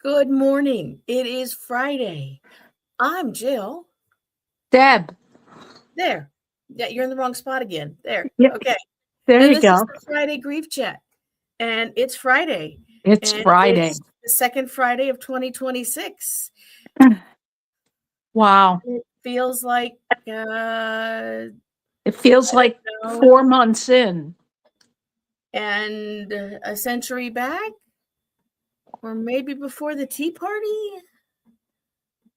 Good morning. It is Friday. I'm Jill. Deb. There. Yeah, you're in the wrong spot again. There. Yep. Okay. There And you this is go. the Friday Grief Chat. And it's Friday. It's And Friday. it's the second Friday of 2026. Wow. It feels like It feels like 4 months in. and a century back, or maybe before the Tea Party,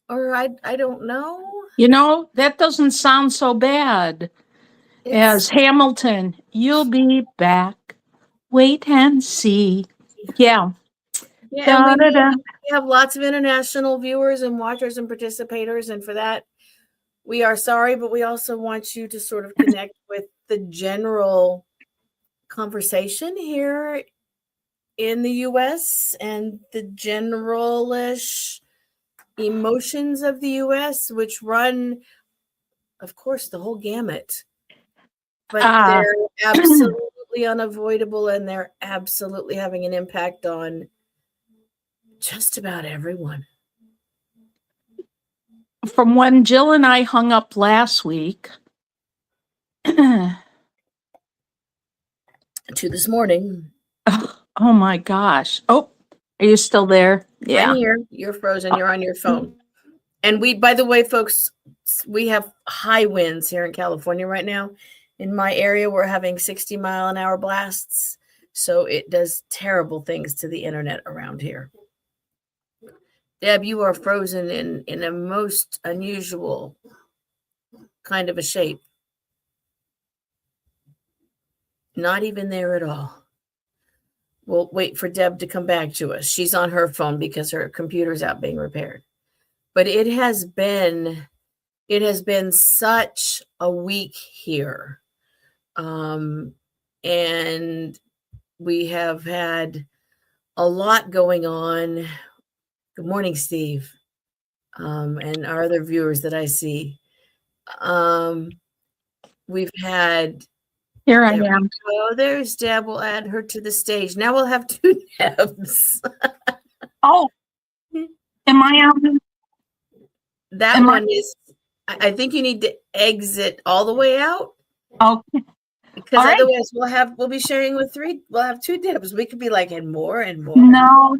or I don't know. You know, that doesn't sound so bad. As Hamilton, you'll be back. Wait and see. Yeah. Yeah, and we Da-da-da. have lots of international viewers and watchers and participators, and for that, we are sorry, but we also want you to sort of connect with the general conversation here in the US and the generalish emotions of the US, which run, of course, the whole gamut. But they're absolutely unavoidable, and they're absolutely having an impact on just about everyone. From when Jill and I hung up last week to this morning. Oh my gosh. Oh, are you still there? Yeah. I'm here. You're frozen. You're on your phone. And we, by the way, folks, we have high winds here in California right now. In my area, we're having 60-mile-an-hour blasts. So it does terrible things to the internet around here. Deb, you are frozen in a most unusual kind of a shape. Not even there at all. We'll wait for Deb to come back to us. She's on her phone because her computer's out being repaired. But it has been such a week here. And we have had a lot going on. Good morning, Steve. And our other viewers that I see. We've had Here I am. Oh, there's Deb. We'll add her to the stage. Now we'll have two Debs. Oh, am I on? That one is, I think you need to exit all the way out. Okay. Because otherwise we'll be sharing with three. We'll have two Debs. We could be like, and more and more. No.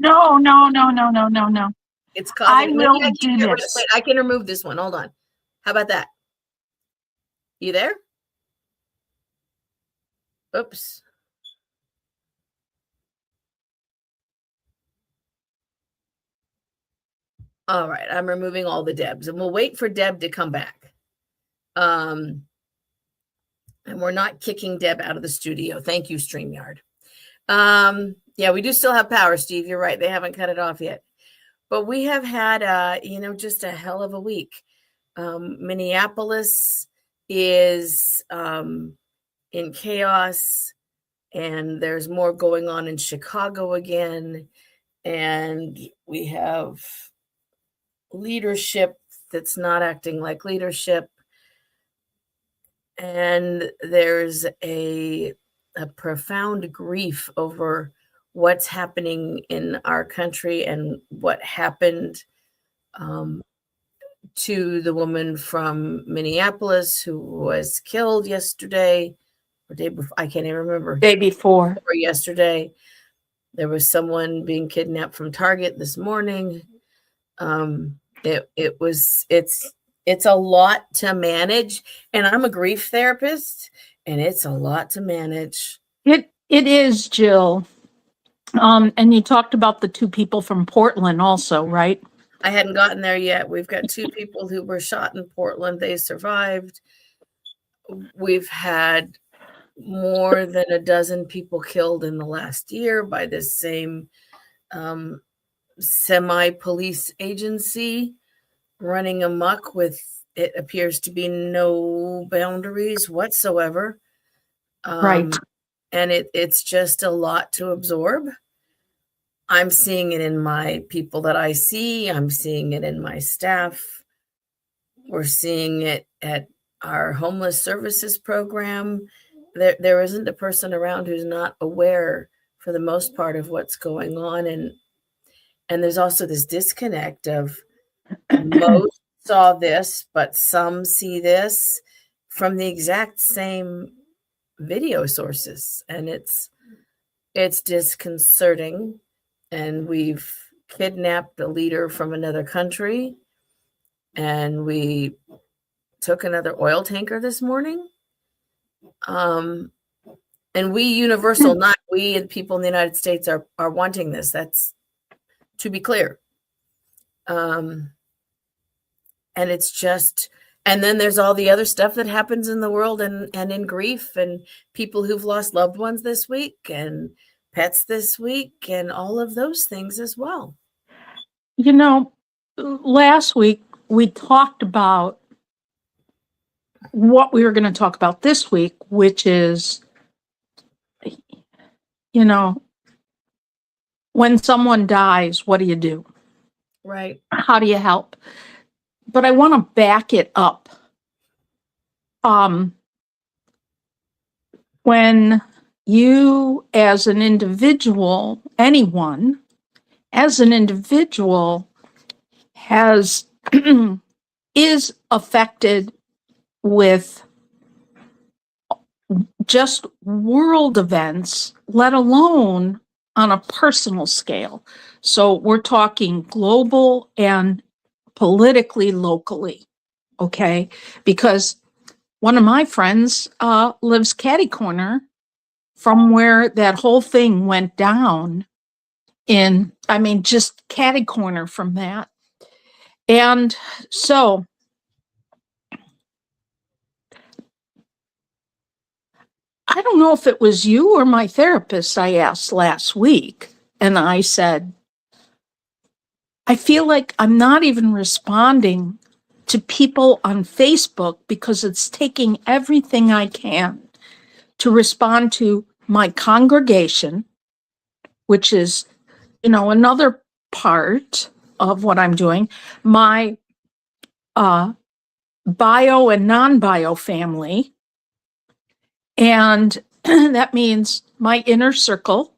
It's causing. I will do this. Wait, I can remove this one. Hold on. How about that? You there? Oops. All right, I'm removing all the Debs, and we'll wait for Deb to come back. And we're not kicking Deb out of the studio. Thank you, StreamYard. Yeah, we do still have power, Steve. You're right. They haven't cut it off yet. But we have had, just a hell of a week. Minneapolis is in chaos, and there's more going on in Chicago again. And we have leadership that's not acting like leadership. And there's a profound grief over what's happening in our country and what happened to the woman from Minneapolis who was killed yesterday or day before. I can't even remember. Day before. Or yesterday. There was someone being kidnapped from Target this morning. It's a lot to manage, and I'm a grief therapist, and it's a lot to manage. It is, Jill. And you talked about the two people from Portland also, right? I hadn't gotten there yet. We've got two people who were shot in Portland. They survived. We've had more than a dozen people killed in the last year by this same semi-police agency running amok with, it appears to be, no boundaries whatsoever. Right. And it's just a lot to absorb. I'm seeing it in my people that I see. I'm seeing it in my staff. We're seeing it at our homeless services program. There isn't a person around who's not aware, for the most part, of what's going on. And And there's also this disconnect of most saw this, but some see this from the exact same video sources. And it's disconcerting. And we've kidnapped a leader from another country. And we took another oil tanker this morning. And we universal, not we and people in the United States are wanting this. That's to be clear. And it's just, and then there's all the other stuff that happens in the world and in grief and people who've lost loved ones this week and pets this week and all of those things as well. You know, last week we talked about what we were going to talk about this week, which is, you know, when someone dies, what do you do? Right. How do you help? But I want to back it up. When you, as an individual, anyone, as an individual, has is affected with just world events, let alone on a personal scale. So we're talking global and politically locally, okay? Because one of my friends lives catty corner from where that whole thing went down just catty corner from that. And so I don't know if it was you or my therapist I asked last week, and I said, I feel like I'm not even responding to people on Facebook because it's taking everything I can to respond to my congregation, which is, another part of what I'm doing, my bio and non-bio family. And that means my inner circle,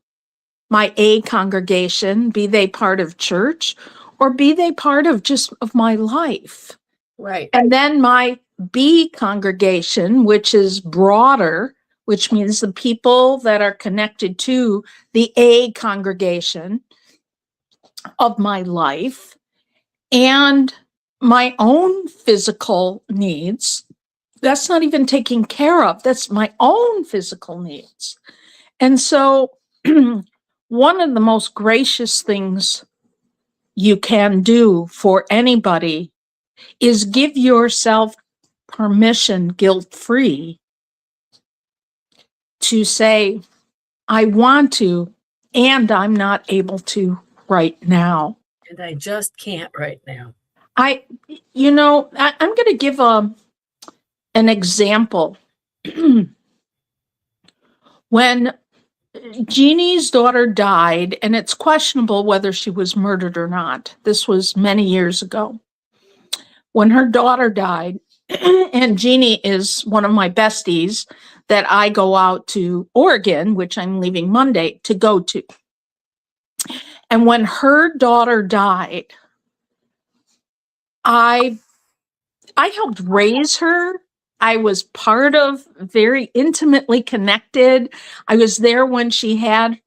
my A congregation, be they part of church or be they part of just of my life. Right. And then my B congregation, which is broader, which means the people that are connected to the A congregation of my life, and my own physical needs. That's not even taken care of. That's my own physical needs. And so one of the most gracious things you can do for anybody is give yourself permission, guilt-free, to say, I want to, and I'm not able to right now. And I just can't right now. I'm going to give an example. When Jeannie's daughter died, and it's questionable whether she was murdered or not. This was many years ago. When her daughter died, and Jeannie is one of my besties that I go out to Oregon, which I'm leaving Monday, to go to. And when her daughter died, I helped raise her. I was part of, very intimately connected. I was there when she had,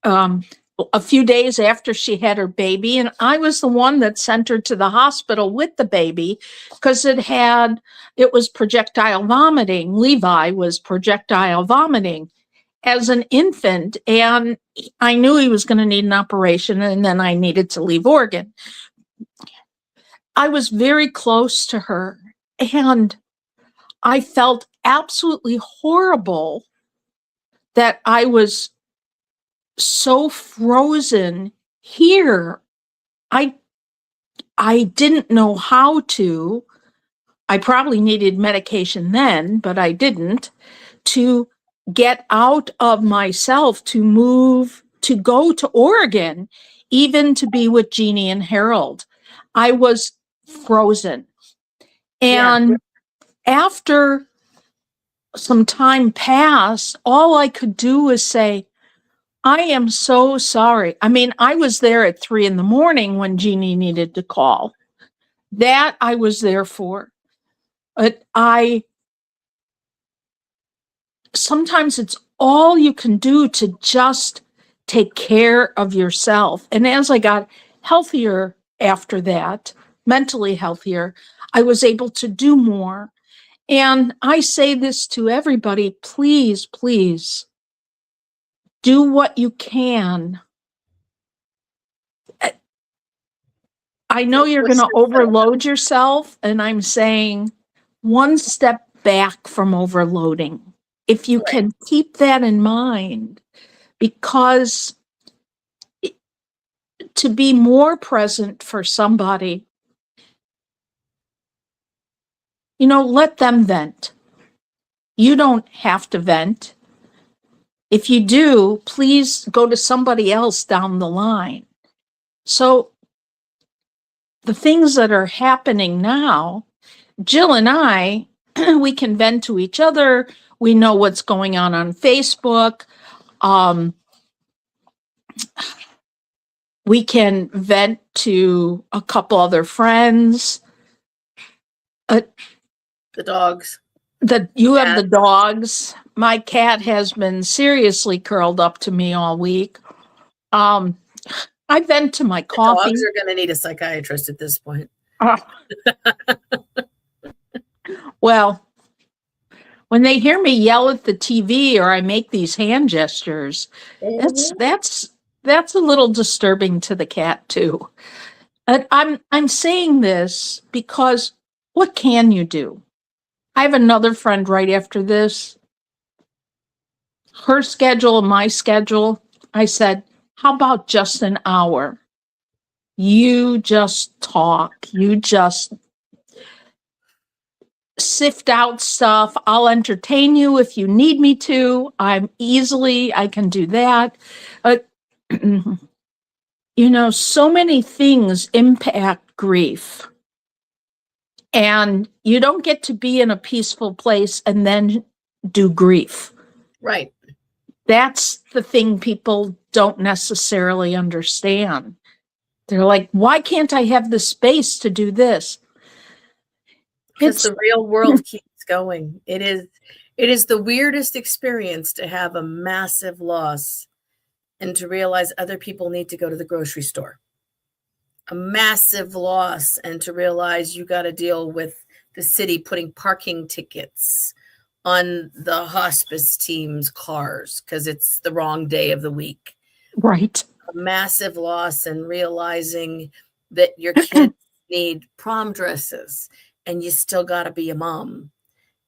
a few days after she had her baby, and I was the one that sent her to the hospital with the baby because it was projectile vomiting. Levi was projectile vomiting as an infant, and I knew he was going to need an operation, and then I needed to leave Oregon. I was very close to her, and I felt absolutely horrible that I was so frozen here. I didn't know how to. I probably needed medication then, but I didn't, to get out of myself, to move, to go to Oregon, even to be with Jeannie and Harold. I was frozen. And after some time passed, all I could do was say, I am so sorry. I mean, I was there at 3 a.m. when Jeannie needed to call. That I was there for. But sometimes it's all you can do to just take care of yourself. And as I got healthier after that, mentally healthier, I was able to do more. And I say this to everybody, please, please do what you can. I know Don't you're push going to yourself. overload yourself, and I'm saying one step back from overloading. If you Right. can keep that in mind, because to be more present for somebody, let them vent. You don't have to vent. If you do, please go to somebody else down the line. So the things that are happening now, Jill and I, we can vent to each other. We know what's going on Facebook. We can vent to a couple other friends. The dogs. You have the dogs. My cat has been seriously curled up to me all week. I vent to my coffee. Dogs are going to need a psychiatrist at this point. Well, when they hear me yell at the TV or I make these hand gestures, that's a little disturbing to the cat too. I'm saying this because what can you do? I have another friend right after this. Her schedule and my schedule. I said, how about just an hour? You just talk. You just sift out stuff. I'll entertain you if you need me to. I can do that. But, so many things impact grief. And you don't get to be in a peaceful place and then do grief. Right. That's the thing people don't necessarily understand. They're like, why can't I have the space to do this? Because the real world keeps going. It is the weirdest experience to have a massive loss and to realize other people need to go to the grocery store. A massive loss, and to realize you got to deal with the city putting parking tickets on the hospice team's cars because it's the wrong day of the week. Right. A massive loss, and realizing that your kids need prom dresses and you still got to be a mom.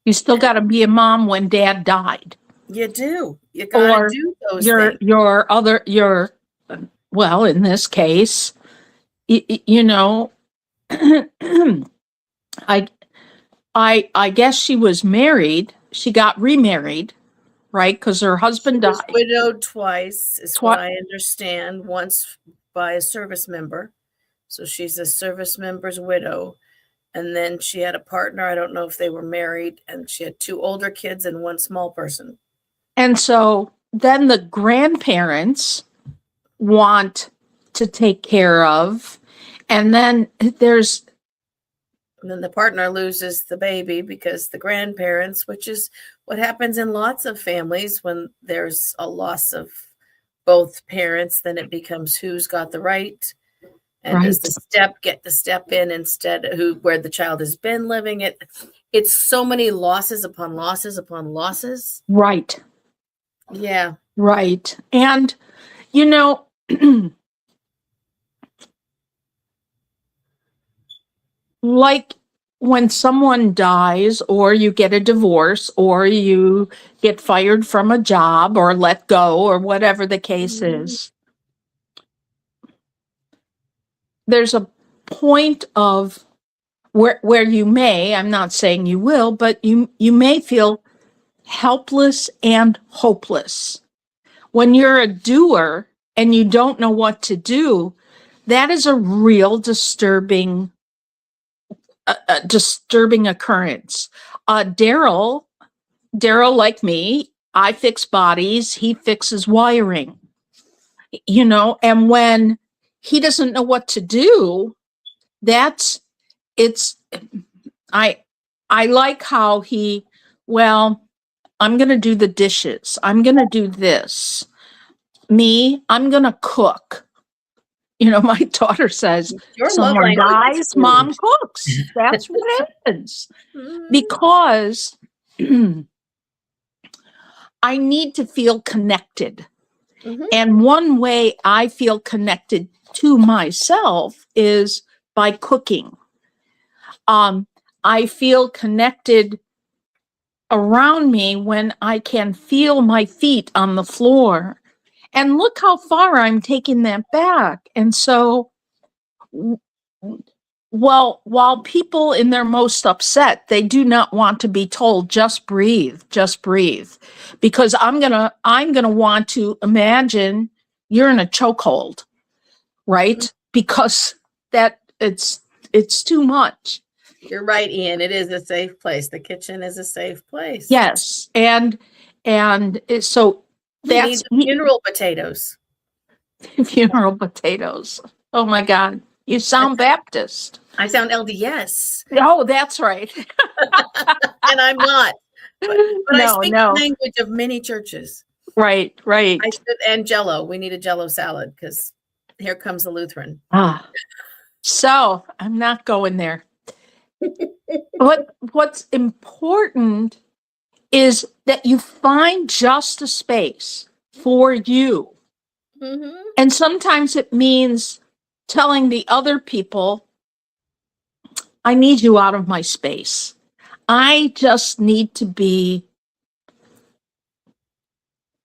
You still got to be a mom when dad died. You do. You got to do those things. Well, in this case, I guess she was married. She got remarried, right? Because her husband died. Widowed twice, is what I understand. Once by a service member, so she's a service member's widow, and then she had a partner. I don't know if they were married, and she had 2 older kids and 1 small person. And so then the grandparents want to take care of, and then and then the partner loses the baby because the grandparents, which is what happens in lots of families when there's a loss of both parents, then it becomes who's got the right, and does the step get the step in instead of where the child has been living. It's so many losses upon losses upon losses. Right. Yeah. Right. And like when someone dies, or you get a divorce, or you get fired from a job, or let go, or whatever the case is, there's a point of where you may, I'm not saying you will, but you may feel helpless and hopeless. When you're a doer and you don't know what to do, that is a real disturbing occurrence. Daryl, like me, I fix bodies, he fixes wiring. and when he doesn't know what to do, it's I like how I'm going to do the dishes. I'm going to do this. I'm going to cook. My daughter says, Your love someone language is dies, food. mom cooks. That's what happens. Because I need to feel connected. And one way I feel connected to myself is by cooking. I feel connected around me when I can feel my feet on the floor. And look how far I'm taking that back. And so, while people in their most upset, they do not want to be told, just breathe, because I'm gonna want to imagine you're in a chokehold, right? Because it's too much. You're right, Ian. It is a safe place. The kitchen is a safe place. Yes, and so that's funeral potatoes. Funeral potatoes. Oh my God, you sound Baptist. I sound LDS. Oh, that's right. And I'm not. But I speak the language of many churches. Right. And Jello. We need a Jello salad because here comes the Lutheran. So I'm not going there. What's important is that you find just a space for you. And sometimes it means telling the other people, I need you out of my space. I just need to be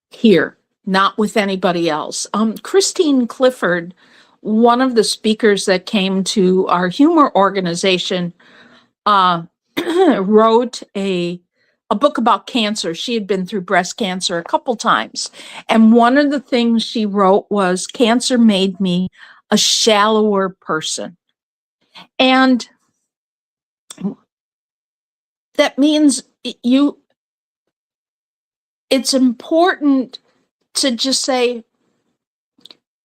here, not with anybody else. Christine Clifford, one of the speakers that came to our humor organization, wrote a book about cancer. She had been through breast cancer a couple times. And one of the things she wrote was, cancer made me a shallower person. And that means it's important to just say,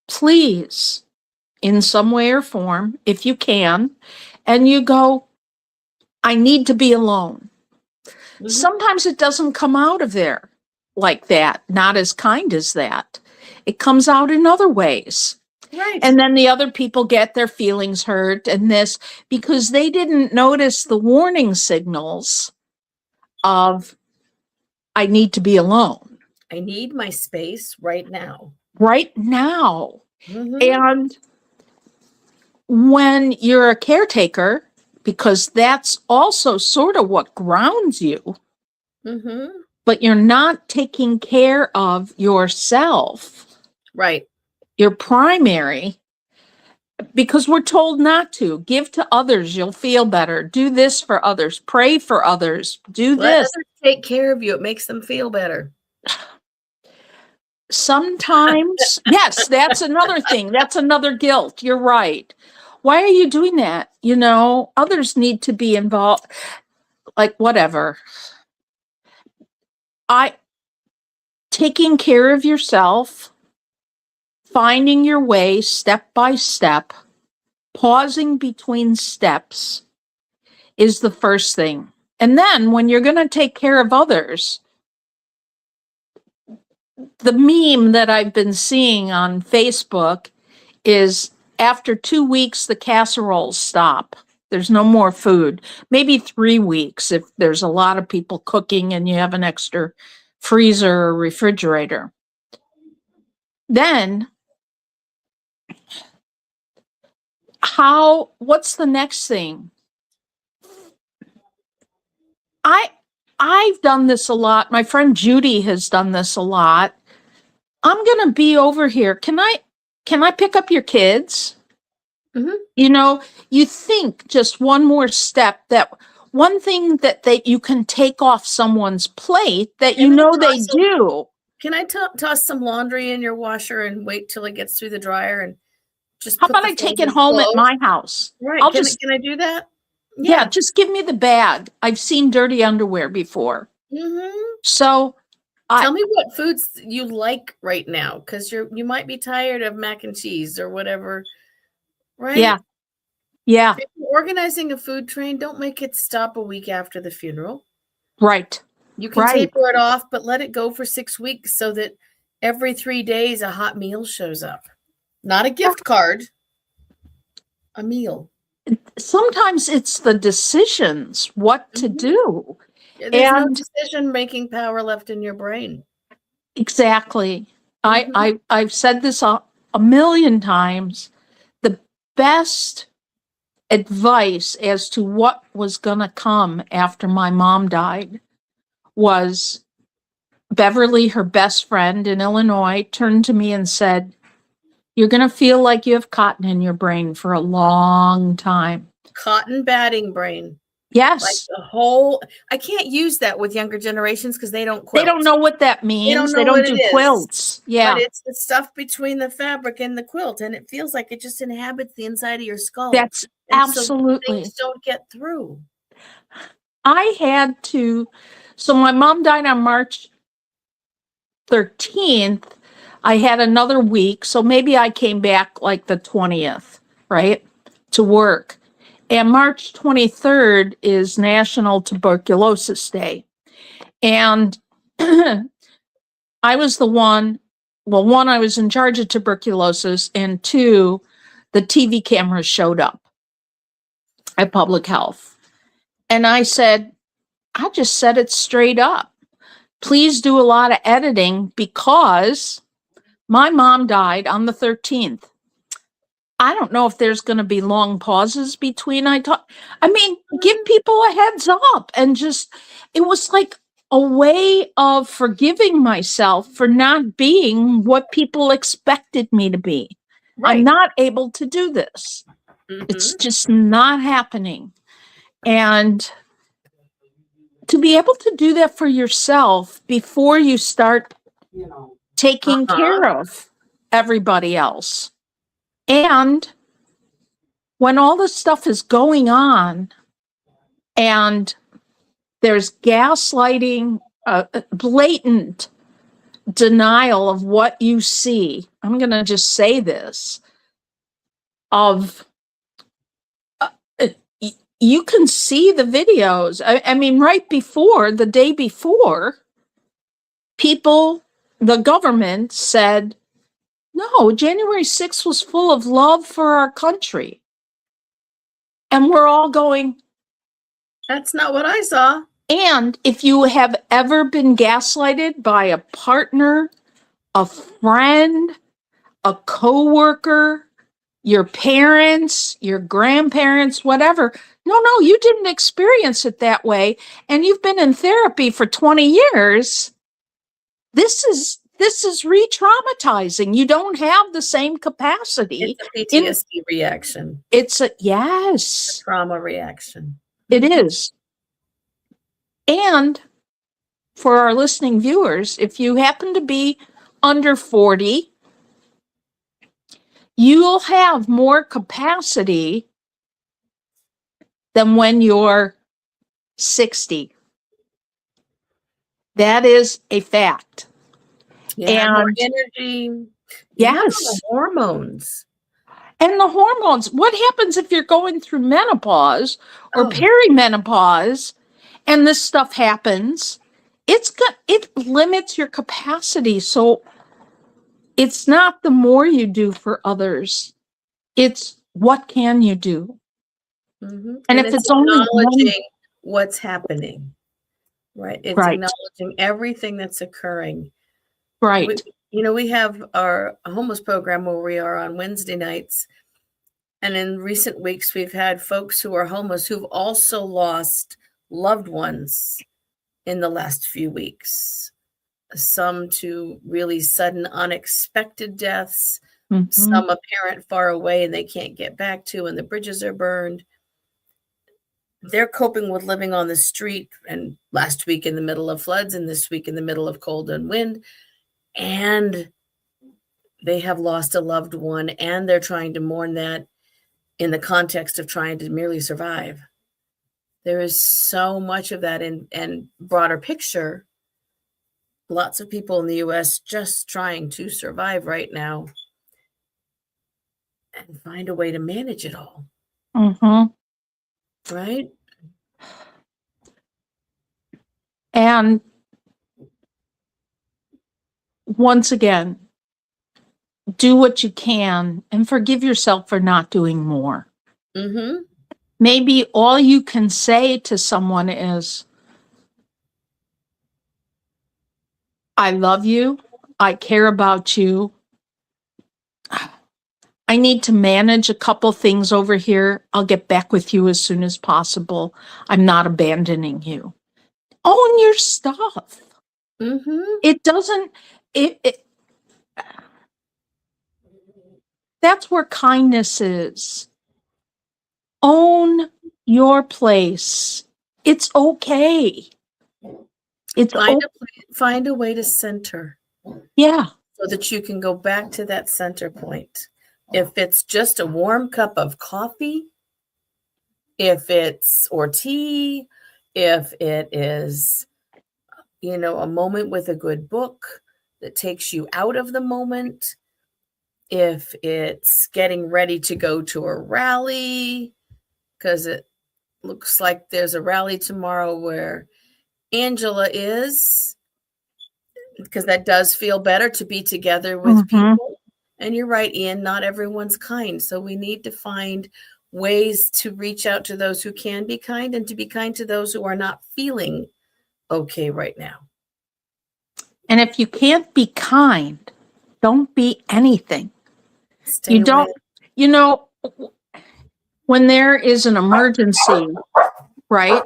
please, in some way or form, if you can, and you go, I need to be alone. Sometimes it doesn't come out of there like that, not as kind as that. It comes out in other ways. Right. And then the other people get their feelings hurt and this because they didn't notice the warning signals of, I need to be alone. I need my space right now. Right now. And when you're a caretaker, because that's also sort of what grounds you, but you're not taking care of yourself. Right. Your primary, because we're told not to. Give to others, you'll feel better. Do this for others. Pray for others. Do Let this. others take care of you. It makes them feel better. Sometimes, yes, that's another thing. That's another guilt. You're right. Why are you doing that? Others need to be involved. Like, whatever. Taking care of yourself, finding your way step by step, pausing between steps is the first thing. And then when you're going to take care of others, the meme that I've been seeing on Facebook is, after 2 weeks, the casseroles stop. There's no more food. Maybe 3 weeks if there's a lot of people cooking and you have an extra freezer or refrigerator. Then, what's the next thing? I've done this a lot. My friend Judy has done this a lot. I'm going to be over here. Can I pick up your kids? You think just one more step, that one thing that you can take off someone's plate that they do. Can I toss some laundry in your washer and wait till it gets through the dryer and just how about I take it home at my house? Right. Can I do that? Yeah, just give me the bag. I've seen dirty underwear before. So Tell me what foods you like right now, because you might be tired of mac and cheese or whatever, right? Yeah. Yeah. If you're organizing a food train, don't make it stop a week after the funeral. Right. You can Right. taper it off, but let it go for 6 weeks so that every 3 days a hot meal shows up. Not a gift card, a meal. Sometimes it's the decisions, what to do. There's no And decision-making power left in your brain. exactly. Mhm. I've said this a million times. The best advice as to what was going to come after my mom died was Beverly, her best friend in Illinois, turned to me and said, "You're going to feel like you have cotton in your brain for a long time." Cotton batting brain. Like Yes. the whole I can't use that with younger generations because they don't They don't quilt. know what that They means. don't They know don't what it do is. quilts. But Yeah. it's the stuff between the fabric and the quilt, and it feels like it just inhabits the inside of your skull. That's And so absolutely. things don't get through. I had to, so my mom died on March 13th. I had another week, so maybe I came back like the 20th, right, to work. And March 23rd is National Tuberculosis Day. And I was the one, well, one, I was in charge of tuberculosis, and two, the TV cameras showed up at Public Health. And I said, I just said it straight up. Please do a lot of editing because my mom died on the 13th. I don't know if there's going to be long pauses between I talk. I mean, give people a heads up and just, it was like a way of forgiving myself for not being what people expected me to be. I'm Right. not able to do this. It's Mhm. just not happening. And to be able to do that for yourself before you start taking Uh-huh. care of everybody else. And when all this stuff is going on and there's gaslighting, blatant denial of what you see, I'm going to just say this, of you can see the videos. I mean, right before, the day before, people, the government said, no, January 6th was full of love for our country. And we're all going, That's not what I saw. and if you have ever been gaslighted by a partner, a friend, a coworker, your parents, your grandparents, whatever, no, you didn't experience it that way. And you've been in therapy for 20 years. This is re-traumatizing. You don't have the same capacity. It's a PTSD reaction. It's a yes, Trauma reaction. it is. And for our listening viewers, if you happen to be under 40, you'll have more capacity than when you're 60. That is a fact. Yeah, more And energy. Yeah, the yes, hormones. and the hormones. What happens if you're going through menopause or Oh, perimenopause and this stuff happens? It limits your capacity. So it's not the more you do for others, it's what can you do? mhm. And And if it's it's only one, acknowledging what's happening, right? It's right, acknowledging everything that's occurring. We, right. we have our homeless program where we are on Wednesday nights. And in recent weeks, we've had folks who are homeless who've also lost loved ones in the last few weeks. Some to really sudden, unexpected deaths, Mhm. some a parent far away and they can't get back to, and the bridges are burned. They're coping with living on the street, and last week in the middle of floods, and this week in the middle of cold and wind. And they have lost a loved one, and they're trying to mourn that in the context of trying to merely survive. There is so much of that in and broader picture lots of people in the US just trying to survive right now and find a way to manage it all. Right? And once again, do what you can and forgive yourself for not doing more. Maybe all you can say to someone is, I love you. I care about you. I need to manage a couple things over here. I'll get back with you as soon as possible. I'm not abandoning you. Own your stuff. It doesn't, that's where kindness is. Own your place. It's okay. It's find a way to center. Yeah. So that you can go back to that center point. If it's just a warm cup of coffee, or tea, if it is, a moment with a good book that takes you out of the moment, if it's getting ready to go to a rally, because it looks like there's a rally tomorrow where Angela is, because that does feel better to be together with people. And you're right, Ian, not everyone's kind. So we need to find ways to reach out to those who can be kind and to be kind to those who are not feeling okay right now. And if you can't be kind, don't be anything. Stay you don't, away. When there is an emergency, right?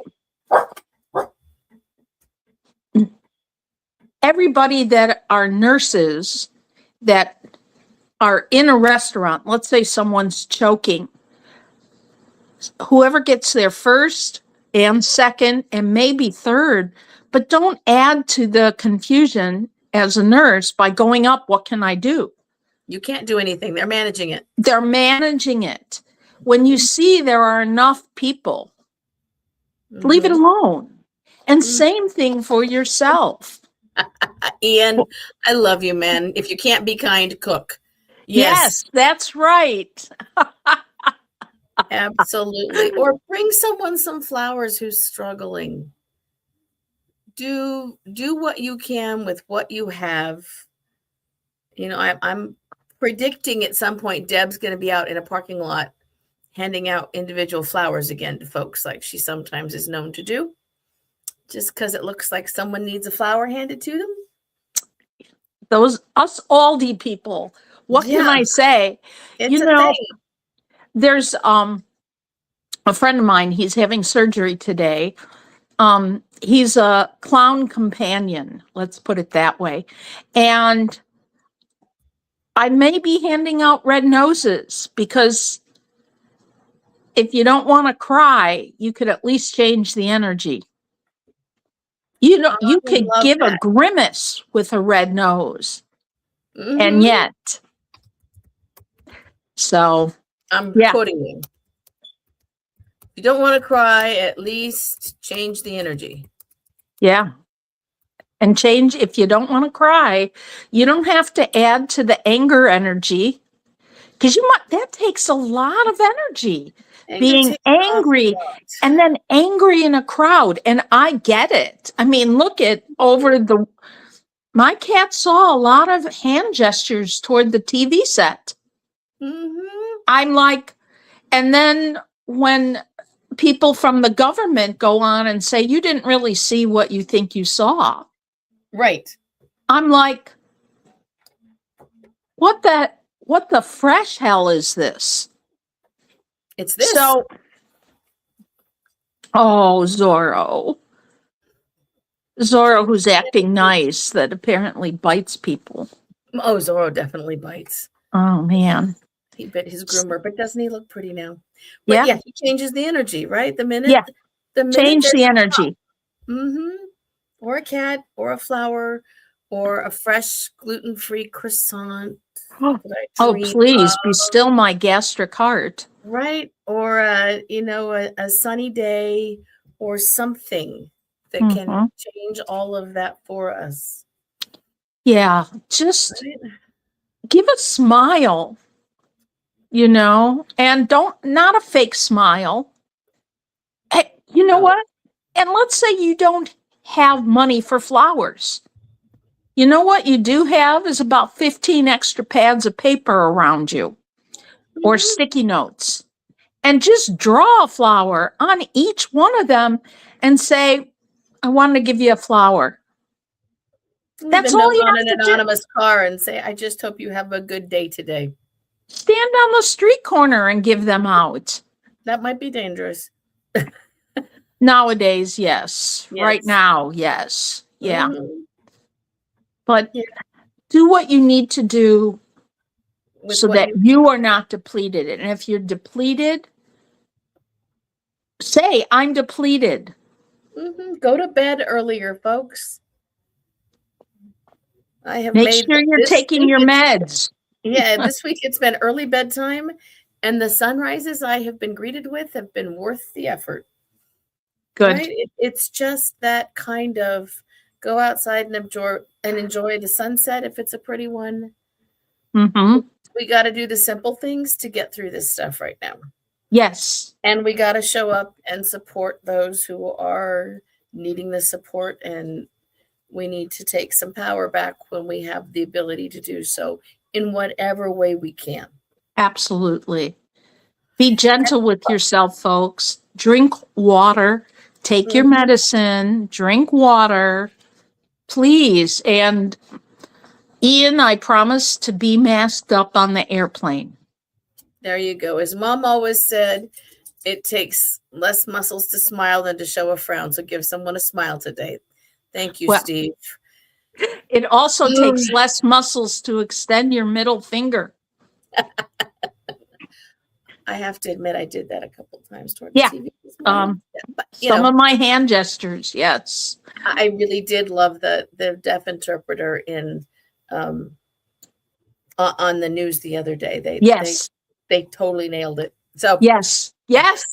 Everybody that are nurses that are in a restaurant, let's say someone's choking, whoever gets there first and second and maybe third, but don't add to the confusion as a nurse by going up, what can I do? You can't do anything. They're managing it. They're managing it. When you see there are enough people, leave it alone. And same thing for yourself. Ian, I love you, man. If you can't be kind, cook. Yes, that's right. Absolutely. Or bring someone some flowers who's struggling. Do what you can with what you have. I'm predicting at some point Deb's going to be out in a parking lot handing out individual flowers again to folks, like she sometimes is known to do, just because it looks like someone needs a flower handed to them. Those us Aldi people. What can I say? It's a thing. There's a friend of mine, he's having surgery today. He's a clown companion, let's put it that way. And I may be handing out red noses because if you don't want to cry, you could at least change the energy. You could give a grimace with a red nose. And yet, so I'm quoting you. If you don't want to cry, at least change the energy. Yeah. And change, if you don't want to cry, you don't have to add to the anger energy, because that takes a lot of energy. Being angry and then angry in a crowd. And I get it. I mean, look at my cat saw a lot of hand gestures toward the TV set. I'm like, and then when people from the government go on and say, you didn't really see what you think you saw. Right. I'm like, what the fresh hell is this? It's this. So, Zorro, who's acting nice, that apparently bites people. Oh, Zorro definitely bites. Oh, man. He bit his groomer, but doesn't he look pretty now? But he changes the energy, right? The minute change the energy. Or a cat, or a flower, or a fresh gluten-free croissant. Oh, please be still my gastric heart. Right. Or a sunny day or something that can change all of that for us. Yeah, just Right? give a smile, and not a fake smile. Hey, you know No. what? And let's say you don't have money for flowers. You know what you do have is about 15 extra pads of paper around you or Mhm. sticky notes. And just draw a flower on each one of them and say, I want to give you a flower. Leave a That's all note you on have an to do. anonymous car and say, I just hope you have a good day today. Stand on the street corner and give them out. That might be dangerous. Nowadays, yes. Right Yes. now, yes. Yeah. Mhm. But Yeah. do what you need to do With so what that you you are not depleted. And if you're depleted, say, I'm depleted. go to bed earlier, folks. I have Make made sure you're this taking week. your meds. This week it's been early bedtime, and the sunrises I have been greeted with have been worth the effort. Good. Right? It's just that kind of go outside and enjoy the sunset if it's a pretty one. Mm-hmm. We got to do the simple things to get through this stuff right now. Yes. And we got to show up and support those who are needing the support. And we need to take some power back when we have the ability to do so in whatever way we can. Absolutely. Be gentle with yourself, folks. Drink water. Take your Mhm. medicine. Drink water, please. And Ian, I promise to be masked up on the airplane. There you go. As Mom always said, it takes less muscles to smile than to show a frown. So give someone a smile today. Thank you, Well, Steve. it also takes less muscles to extend your middle finger. I have to admit, I did that a couple times toward the Yeah. TV this morning. But Some of my hand gestures, yes. I really did love the deaf interpreter in on the news the other day. Yes. They totally nailed it. So Yes. Yes.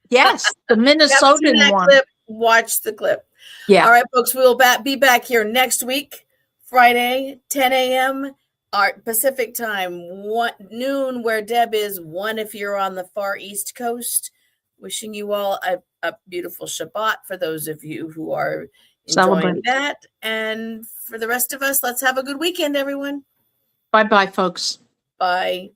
Yes. The haven't seen Minnesotan that one. clip, watch the clip. Yeah. All right, folks, we will be back here next week, Friday, 10 a.m. our Pacific time, 1 noon where Deb is, 1 if you're on the far East Coast. Wishing you all a beautiful Shabbat for those of you who are enjoying Celebrate. that. And for the rest of us, let's have a good weekend, everyone. Bye-bye, folks. Bye.